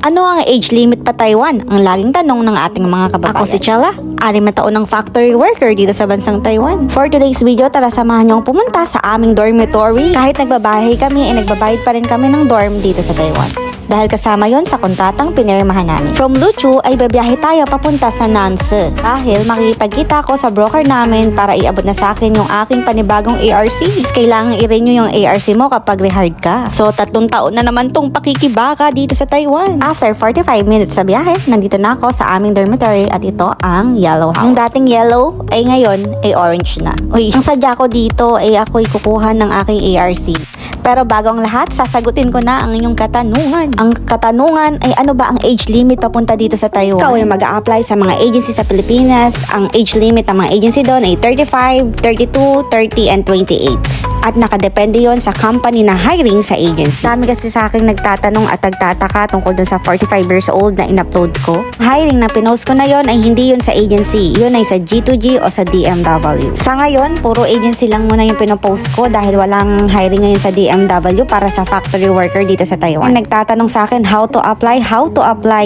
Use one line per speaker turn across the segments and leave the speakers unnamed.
Ano ang age limit pa Taiwan? Ang laging tanong ng ating mga kababayan. Ako si Chella, 6 na taon ng factory worker dito sa bansang Taiwan. For today's video, tara samahan niyo pumunta sa aming dormitory. Kahit nagbabahay kami, nagbabayad pa rin kami ng dorm dito sa Taiwan. Dahil kasama yon sa kontratang pinirmahan namin. From Luchu ay babiyahe tayo papunta sa Nansi. Dahil makikipagkita ko sa broker namin para iabot na sa akin yung aking panibagong ARC. Kailangan i-renew yung ARC mo kapag rehired ka. So 3 taon na naman tong pakikibaka dito sa Taiwan. After 45 minutes sa biyahe, nandito na ako sa aming dormitory at ito ang yellow house. Yung dating yellow ay ngayon ay orange na. Uy, ang sadya ko dito ay ako'y kukuha ng aking ARC. Pero bago ang lahat, sasagutin ko na ang inyong katanungan. Ang katanungan ay ano ba ang age limit papunta dito sa Taiwan? Ikaw ay mag-a-apply sa mga agency sa Pilipinas. Ang age limit ng mga agency doon ay 35, 32, 30, and 28. At nakadepende yon sa company na hiring sa agency. Dami kasi sa akin nagtatanong at nagtataka tungkol dun sa 45 years old na in-upload ko. Hiring na pinost ko na yon ay hindi yun sa agency. Yun ay sa G2G o sa DMW. Sa ngayon, puro agency lang muna yung pinopost ko dahil walang hiring ngayon sa DMW para sa factory worker dito sa Taiwan. Nagtatanong sa akin how to apply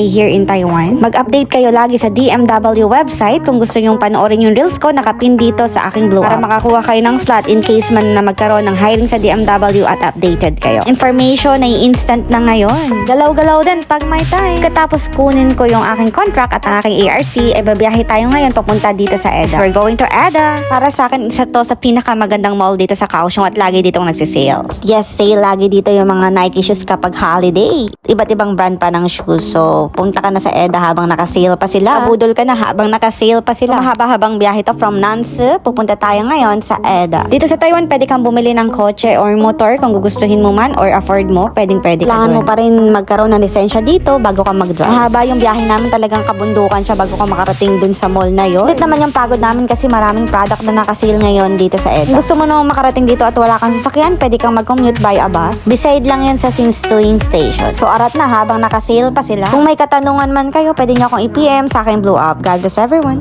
here in Taiwan. Mag-update kayo lagi sa DMW website kung gusto nyong panoorin yung reels ko, nakapin dito sa aking blow up. Para makakuha kayo ng slot in case man na magkaroon ng hiring sa DMW at updated kayo. Information ay instant na ngayon. Galaw-galaw din pag may time. Katapos kunin ko yung aking contract at ang aking ARC, ay babiyahe tayo ngayon papunta dito sa EDA. We're going to EDA. Para sa akin, isa to sa pinakamagandang mall dito sa Kaohsiung at lagi ditong nagsisale. Yes, sale lagi dito yung mga Nike shoes kapag holiday. Iba't ibang brand pa ng shoes. So, punta ka na sa EDA habang nakasale pa sila. Abudol ka na habang nakasale pa sila. Mahaba-habang biyahe to from Nansi. Pupunta tayo ngayon sa EDA. Dito sa Taiwan, pwede kang bumili ng kotse or motor kung gugustuhin mo man or afford mo, pwede. Kailangan mo pa rin magkaroon ng lisensya dito bago ka mag-drive. Mahaba yung biyahe namin, talagang kabundukan siya bago ka makarating dun sa mall na yun. Ulit naman yung pagod namin kasi maraming product na nakasale ngayon dito sa EDA. Kung gusto mo naman makarating dito at wala kang sasakyan, pwede kang mag-commute by a bus. Beside lang yun sa Sinstuing Station. So arat na habang nakasale pa sila. Kung may katanungan man kayo, pwede nyo akong i-PM sa aking blow up. God bless everyone.